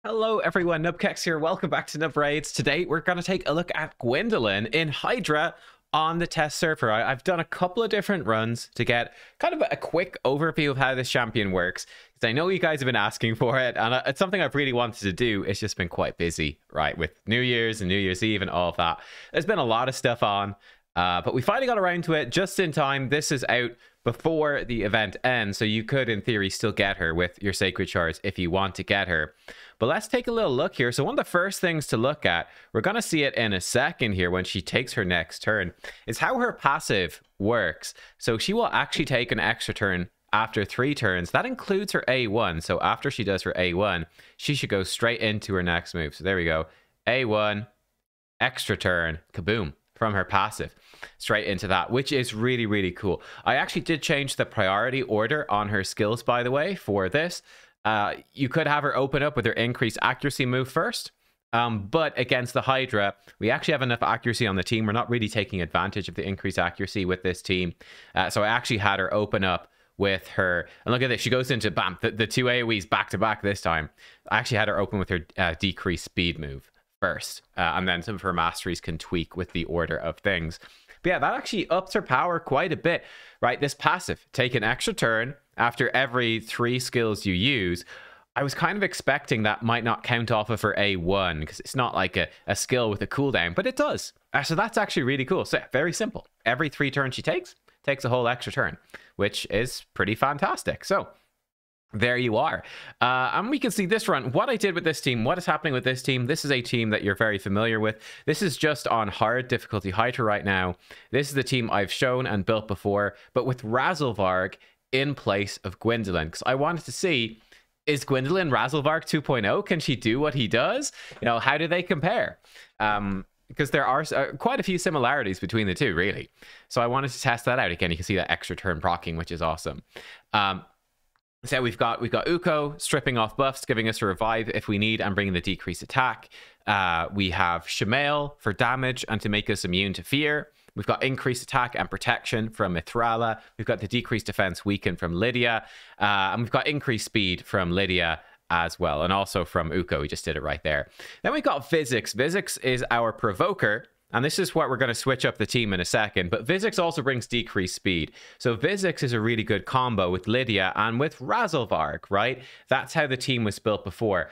Hello everyone, nubkeks here. Welcome back to Nub Raids. Today we're going to take a look at Gwyndolin in Hydra on the test server. I've done a couple of different runs to get kind of a quick overview of how this champion works, because I know you guys have been asking for it, and it's something I've really wanted to do. It's just been quite busy, right, with New Year's and New Year's Eve and all of that. There's been a lot of stuff on, but we finally got around to it just in time. This is out before the event ends, so you could, in theory, still get her with your sacred shards if you want to get her. But let's take a little look here. So one of the first things to look at, we're going to see it in a second here when she takes her next turn, is how her passive works. So she will actually take an extra turn after 3 turns. That includes her A1. So after she does her A1, she should go straight into her next move. So there we go. A1, extra turn, kaboom, from her passive straight into that, which is really, really cool. I actually did change the priority order on her skills, by the way, for this. You could have her open up with her increased accuracy move first, but against the Hydra, we actually have enough accuracy on the team. We're not really taking advantage of the increased accuracy with this team. So I actually had her open up with her, and look at this, she goes into, bam, the 2 AoEs back to back this time. I actually had her open with her decreased speed move first, and then some of her masteries can tweak with the order of things. But yeah, that actually ups her power quite a bit, right? This passive, take an extra turn after every 3 skills you use. I was kind of expecting that might not count off of her A1 because it's not like a skill with a cooldown, but it does. So that's actually really cool. So yeah, very simple. Every 3 turns she takes a whole extra turn, which is pretty fantastic. So there you are. And we can see this run, what I did with this team, what is happening with this team. This is a team that you're very familiar with. This is just on hard difficulty Hydra right now. This is the team I've shown and built before, but with Razelvarg in place of Gwyndolin, because I wanted to see, is Gwyndolin Razelvarg 2.0? Can she do what he does? You know, how do they compare? Because there are quite a few similarities between the two, really. So I wanted to test that out. Again, you can see that extra turn proccing, which is awesome. So we've got Uko stripping off buffs, giving us a revive if we need, and bringing the decreased attack. We have Shamail for damage and to make us immune to fear. We've got increased attack and protection from Mithrala. We've got the decreased defense weakened from Lydia. And we've got increased speed from Lydia as well. And also from Uko. We just did it right there. Then we've got Vizix. Vizix is our provoker. And this is what we're going to switch up the team in a second. But Vizix also brings decreased speed. So Vizix is a really good combo with Lydia and with Razelvarg, right? That's how the team was built before.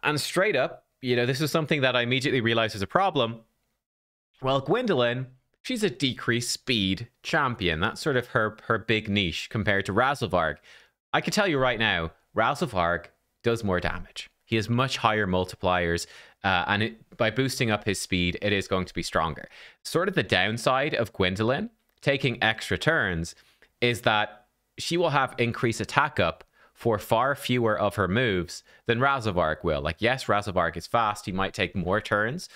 And straight up, you know, this is something that I immediately realized was a problem. Well, Gwyndolin, she's a decreased speed champion. That's sort of her big niche compared to Razelvarg. I can tell you right now, Razelvarg does more damage. He has much higher multipliers, and by boosting up his speed, it is going to be stronger. Sort of the downside of Gwyndolin taking extra turns is that she will have increased attack up for far fewer of her moves than Razelvarg will. Like, yes, Razelvarg is fast. He might take more turns,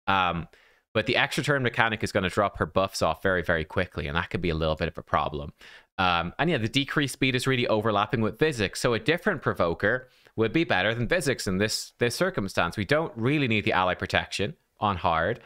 but the extra turn mechanic is going to drop her buffs off very, very quickly, and that could be a little bit of a problem. And yeah, the decreased speed is really overlapping with Vizix, so a different provoker would be better than Vizix in this circumstance. We don't really need the ally protection on hard,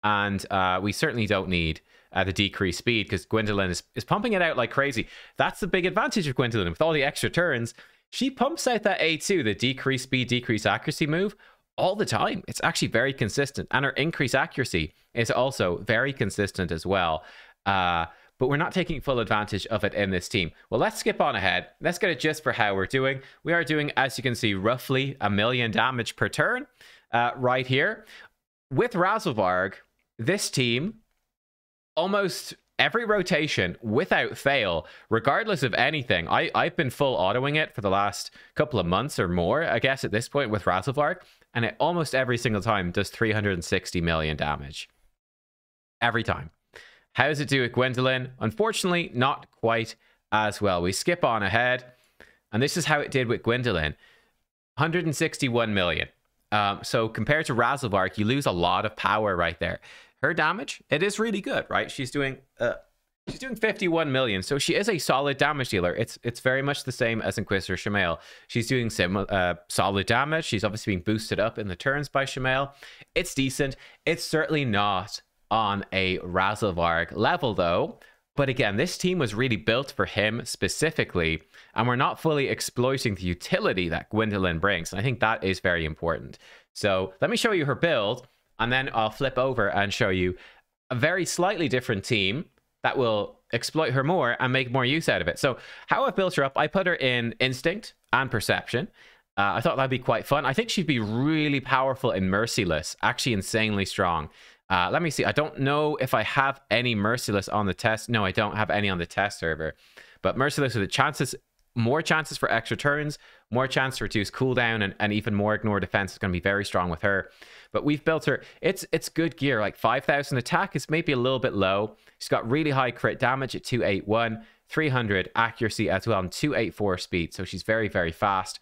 and we certainly don't need the decreased speed because Gwyndolin is pumping it out like crazy. That's the big advantage of Gwyndolin. With all the extra turns, she pumps out that A2, the decreased speed, decreased accuracy move, all the time. It's actually very consistent, and her increased accuracy is also very consistent as well. But we're not taking full advantage of it in this team. Well, let's skip on ahead. Let's get a gist for how we're doing. We are doing, as you can see, roughly 1 million damage per turn right here. With Razelvarg, this team, almost every rotation, without fail, regardless of anything, I've been full autoing it for the last couple of months or more, I guess, at this point with Razelvarg, and it almost every single time does 360 million damage. Every time. How does it do with Gwyndolin? Unfortunately, not quite as well. We skip on ahead, and this is how it did with Gwyndolin. 161 million. So compared to Razelvarg, you lose a lot of power right there. Her damage, it is really good, right? She's doing 51 million, so she is a solid damage dealer. It's very much the same as Inquisitor Shamail. She's doing solid damage. She's obviously being boosted up in the turns by Shamail. It's decent. It's certainly not on a Razelvarg level, though, But again, this team was really built for him specifically, and we're not fully exploiting the utility that Gwyndolin brings. And I think that is very important. So let me show you her build, and then I'll flip over and show you a very slightly different team that will exploit her more and make more use out of it. So how I built her up, I put her in Instinct and Perception. I thought that'd be quite fun. I think she'd be really powerful in Merciless, actually insanely strong. Let me see. I don't know if I have any Merciless on the test. No, I don't have any on the test server. But Merciless with the chances, more chances for extra turns, more chance to reduce cooldown, and even more ignore defense is going to be very strong with her. But we've built her. It's good gear. Like 5,000 attack is maybe a little bit low. She's got really high crit damage at 281, 300 accuracy as well, and 284 speed. So she's very, very fast.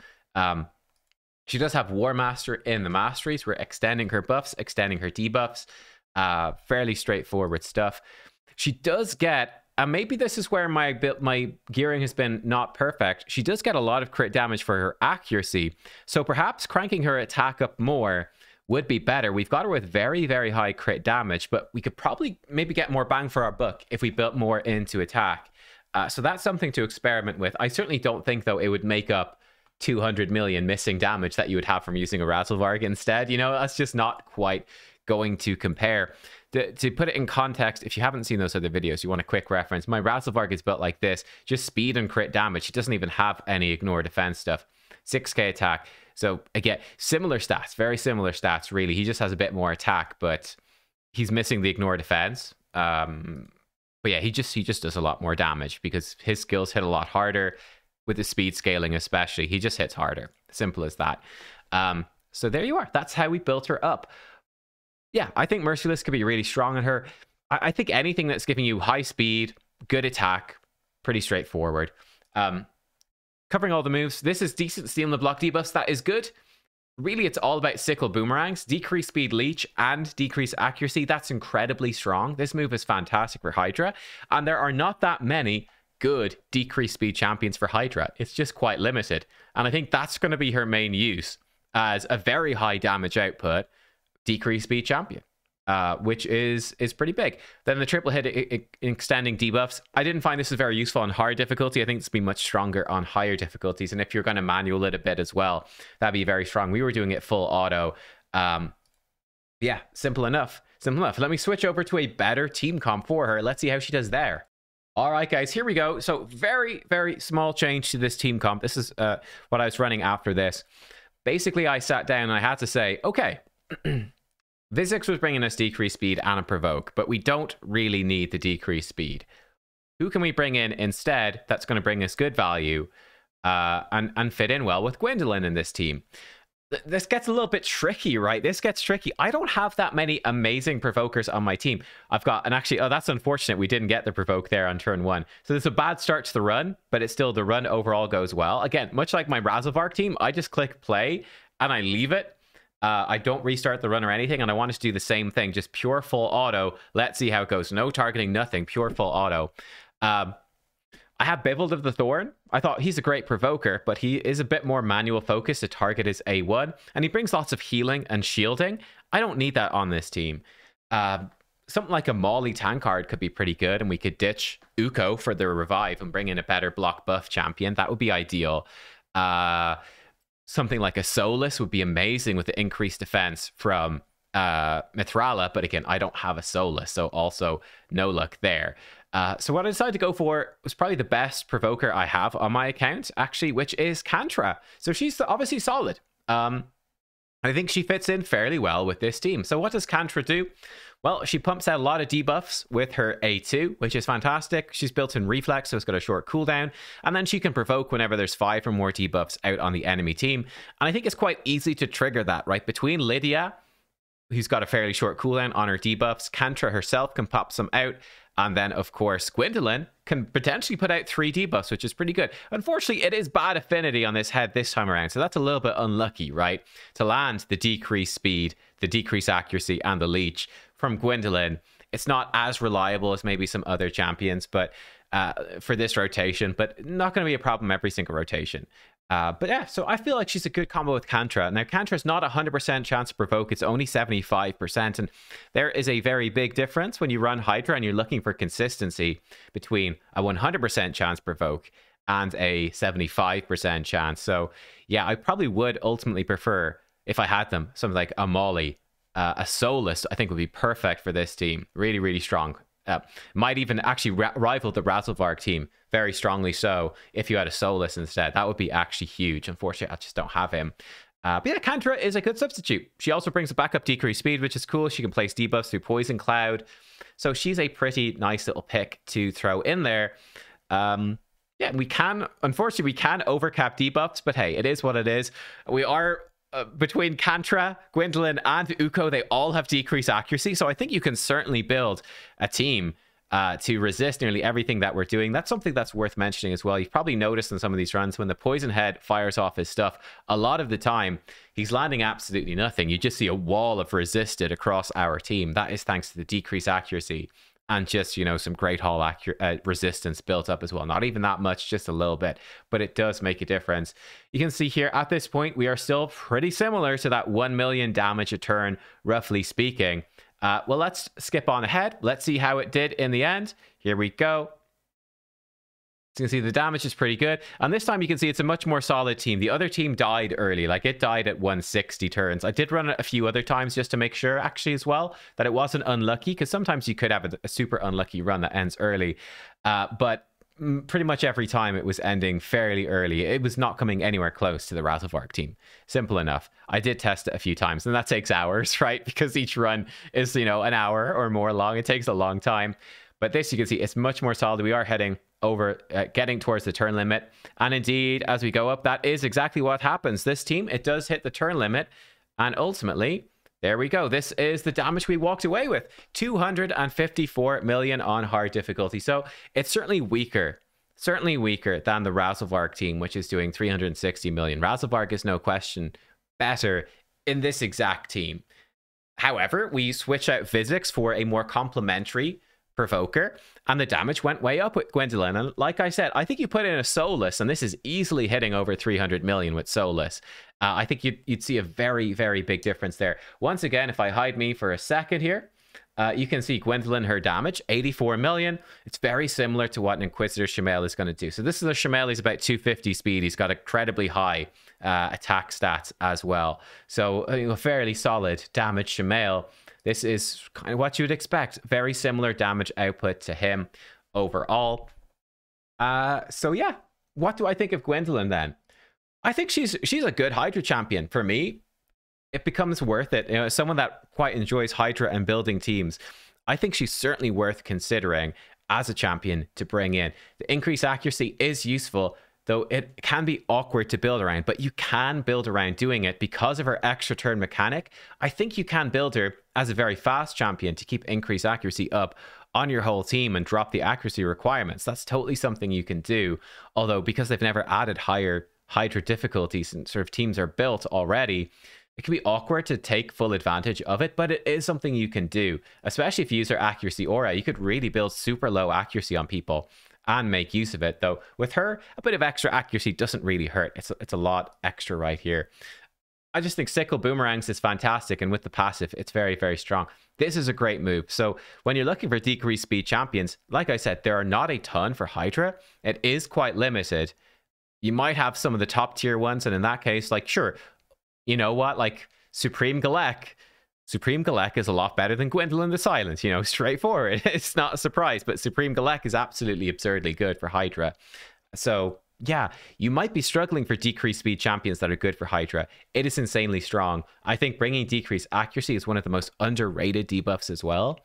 She does have War Master in the masteries. We're extending her buffs, extending her debuffs. Fairly straightforward stuff. She does get, and maybe this is where my gearing has been not perfect. She does get a lot of crit damage for her accuracy. So perhaps cranking her attack up more would be better. We've got her with very, very high crit damage, but we could probably maybe get more bang for our buck if we built more into attack. So that's something to experiment with. I certainly don't think, though, it would make up 200 million missing damage that you would have from using a Razzlevarg instead. You know, that's just not quite going to compare. To put it in context, if you haven't seen those other videos, you want a quick reference. My Razzlevarg is built like this, just speed and crit damage. He doesn't even have any ignore defense stuff. 6k attack. So again, similar stats, very similar stats, really. He just has a bit more attack, but he's missing the ignore defense. But yeah, he just does a lot more damage because his skills hit a lot harder with the speed scaling, especially. He just hits harder. Simple as that. So there you are. That's how we built her up. Yeah, I think Merciless could be really strong on her. I think anything that's giving you high speed, good attack, pretty straightforward. Covering all the moves. This is decent stealing the block debuffs. That is good. Really, it's all about sickle boomerangs. Decrease speed leech and decrease accuracy. That's incredibly strong. This move is fantastic for Hydra. And there are not that many good decrease speed champions for Hydra. It's just quite limited. And I think that's going to be her main use as a very high damage output decrease speed champion, which is pretty big. Then the triple hit extending debuffs. I didn't find this is very useful on hard difficulty. I think it's be much stronger on higher difficulties. And if you're going to manual it a bit as well, that'd be very strong. We were doing it full auto. Yeah, simple enough. Simple enough. Let me switch over to a better team comp for her. Let's see how she does there. All right, guys, here we go. So very, very small change to this team comp. This is what I was running after this. Basically, I sat down and I had to say, okay, Vizix was bringing us decreased speed and a provoke, but we don't really need the decreased speed. Who can we bring in instead that's going to bring us good value and fit in well with Gwyndolin in this team? This gets a little bit tricky, right? This gets tricky. I don't have that many amazing provokers on my team. I've got, and actually, oh, that's unfortunate. We didn't get the provoke there on turn 1. So there's a bad start to the run, but it's still, the run overall goes well. Again, much like my Razzlevarg team, I just click play and I leave it. I don't restart the run or anything, and I want to do the same thing. Just pure full auto. Let's see how it goes. No targeting, nothing. Pure full auto. I have Bivaled of the Thorn. I thought he's a great provoker, but he is a bit more manual focused. The target is A1, and he brings lots of healing and shielding. I don't need that on this team. Something like a Molly Tankard could be pretty good, and we could ditch Uko for the revive and bring in a better block buff champion. That would be ideal. Something like a Solus would be amazing with the increased defense from Mithrala, but again, I don't have a Solus, so also no luck there. So what I decided to go for was probably the best provoker I have on my account, actually, which is Kantra. So she's obviously solid. I think she fits in fairly well with this team. So what does Kantra do? Well, she pumps out a lot of debuffs with her A2, which is fantastic. She's built in reflex, so it's got a short cooldown. And then she can provoke whenever there's 5 or more debuffs out on the enemy team. And I think it's quite easy to trigger that, right? Between Lydia, who's got a fairly short cooldown on her debuffs, Kantra herself can pop some out. And then, of course, Gwyndolin can potentially put out 3 debuffs, which is pretty good. Unfortunately, it is bad affinity on this head this time around, so that's a little bit unlucky, right? To land the decreased speed, the decreased accuracy, and the leech from Gwyndolin, it's not as reliable as maybe some other champions, but for this rotation, but not going to be a problem every single rotation. But yeah, so I feel like she's a good combo with Kantra. Now, Kantra's not 100% chance to provoke, it's only 75%. And there is a very big difference when you run Hydra and you're looking for consistency between a 100% chance provoke and a 75% chance. So yeah, I probably would ultimately prefer, if I had them, something like a Molly, a Soulless, I think would be perfect for this team. Really, really strong. Might even actually rival the Razzlevarg team very strongly so if you had a Soulless instead. That would be actually huge. Unfortunately, I just don't have him. But yeah, Kantra is a good substitute. She also brings a backup decreased speed, which is cool. She can place debuffs through Poison Cloud. So she's a pretty nice little pick to throw in there. Yeah, unfortunately, we can overcap debuffs, but hey, it is what it is. We are... between Kantra, Gwyndolin, and Uko, they all have decreased accuracy. So I think you can certainly build a team to resist nearly everything that we're doing. That's something that's worth mentioning as well. You've probably noticed in some of these runs when the Poison Head fires off his stuff, a lot of the time he's landing absolutely nothing. You just see a wall of resisted across our team. That is thanks to the decreased accuracy and just, you know, some Great Hall resistance built up as well. Not even that much, just a little bit, but it does make a difference. You can see here at this point, we are still pretty similar to that 1 million damage a turn, roughly speaking. Well, let's skip on ahead. Let's see how it did in the end. Here we go. So you can see the damage is pretty good. And this time you can see it's a much more solid team. The other team died early. Like, it died at 160 turns. I did run it a few other times just to make sure, actually, as well, that it wasn't unlucky. Because sometimes you could have a super unlucky run that ends early. But pretty much every time it was ending fairly early. It was not coming anywhere close to the Razzlevarg team. Simple enough. I did test it a few times. And that takes hours, right? Because each run is, you know, an hour or more long. It takes a long time. But this, you can see, it's much more solid. We are heading over, getting towards the turn limit. And indeed, as we go up, that is exactly what happens. This team, it does hit the turn limit. And ultimately, there we go. This is the damage we walked away with. 254 million on hard difficulty. So it's certainly weaker than the Razzlevarg team, which is doing 360 million. Razzlevarg is no question better in this exact team. However, we switch out Physics for a more complementary Provoker, and the damage went way up with Gwyndolin. And like I said, I think you put in a Soulless, and this is easily hitting over 300 million with Soulless. I think you'd see a very, very big difference there. Once again, if I hide me for a second here, you can see Gwyndolin, her damage, 84 million. It's very similar to what an Inquisitor Shamael is going to do. So this is a Shamael, he's about 250 speed. He's got incredibly high attack stats as well. So a fairly solid damage Shamael. This is kind of what you would expect. Very similar damage output to him overall. So yeah, what do I think of Gwyndolin then? I think she's a good Hydra champion. For me, it becomes worth it. You know, as someone that quite enjoys Hydra and building teams, I think she's certainly worth considering as a champion to bring in. The increased accuracy is useful, though it can be awkward to build around, but you can build around doing it because of her extra turn mechanic. I think you can build her as a very fast champion to keep increased accuracy up on your whole team and drop the accuracy requirements. That's totally something you can do. Although, because they've never added higher Hydra difficulties and sort of teams are built already, it can be awkward to take full advantage of it, but it is something you can do, especially if you use her accuracy aura. You could really build super low accuracy on people and make use of it. Though with her, a bit of extra accuracy doesn't really hurt. It's a lot extra right here. I just think Sickle Boomerangs is fantastic, and with the passive, it's very, very strong. This is a great move. So when you're looking for decreased speed champions, like I said, there are not a ton for Hydra. It is quite limited. You might have some of the top tier ones, and in that case, like, sure, you know what, like Supreme Galek is a lot better than Gwyndolin the Silent, you know, straightforward. It's not a surprise, but Supreme Galek is absolutely absurdly good for Hydra. So yeah, you might be struggling for decreased speed champions that are good for Hydra. It is insanely strong. I think bringing decreased accuracy is one of the most underrated debuffs as well.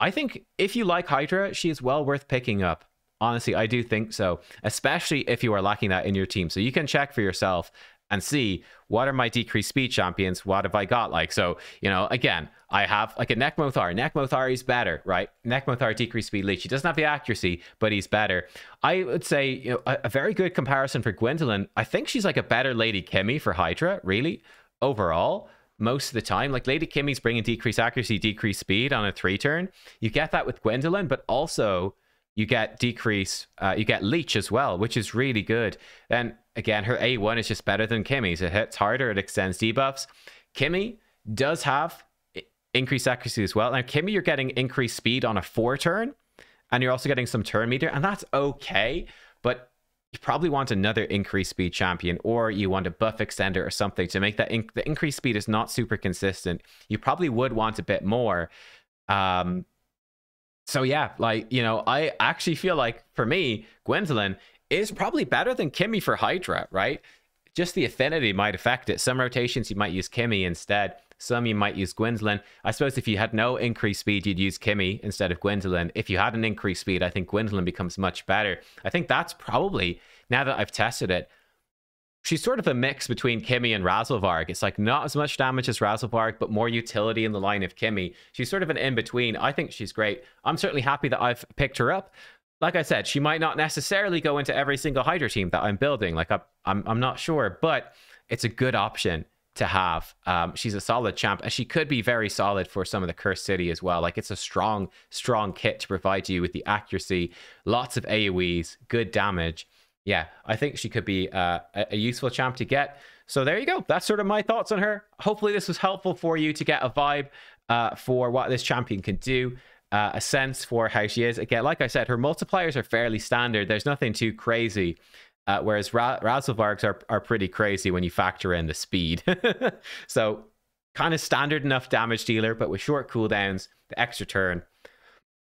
I think if you like Hydra, she is well worth picking up. Honestly, I do think so, especially if you are lacking that in your team. So you can check for yourself and see, what are my decreased speed champions? What have I got? Like, so, you know, again, I have like a Nekmothar. Nekmothar is better, right? Nekmothar decreased speed leech. He doesn't have the accuracy, but he's better. I would say, you know, a very good comparison for Gwyndolin. I think she's like a better Lady Kimmy for Hydra, really, overall. Most of the time, like Lady Kimmy's bringing decreased accuracy, decreased speed on a 3-turn. You get that with Gwyndolin, but also you get decrease, you get leech as well, which is really good. Then again, her A1 is just better than Kimmy's. It hits harder, it extends debuffs. Kimmy does have increased accuracy as well. Now, Kimmy, you're getting increased speed on a 4-turn, and you're also getting some turn meter, and that's okay, but you probably want another increased speed champion, or you want a buff extender or something to make that the increased speed is not super consistent. You probably would want a bit more. So yeah, like, you know, I actually feel like for me, Gwyndolin is probably better than Kimmy for Hydra, right? Just the affinity might affect it. Some rotations you might use Kimmy instead. Some you might use Gwyndolin. I suppose if you had no increased speed, you'd use Kimmy instead of Gwyndolin. If you had an increased speed, I think Gwyndolin becomes much better. I think that's probably, now that I've tested it, she's sort of a mix between Kimmy and Razzlevarg. It's like not as much damage as Razzlevarg, but more utility in the line of Kimmy. She's sort of an in-between. I think she's great. I'm certainly happy that I've picked her up. Like I said, she might not necessarily go into every single Hydra team that I'm building. Like I'm not sure, but it's a good option to have. She's a solid champ, and she could be very solid for some of the Cursed City as well. Like, it's a strong kit to provide you with the accuracy, lots of AoEs, good damage. Yeah, I think she could be a useful champ to get. So there you go. That's sort of my thoughts on her. Hopefully this was helpful for you to get a vibe for what this champion can do. A sense for how she is. Again, like I said, her multipliers are fairly standard. There's nothing too crazy. Whereas Razzlevargs are pretty crazy when you factor in the speed. So kind of standard enough damage dealer, but with short cooldowns, the extra turn.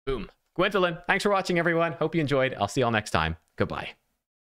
Boom. Gwyndolin, thanks for watching, everyone. Hope you enjoyed. I'll see you all next time. Goodbye.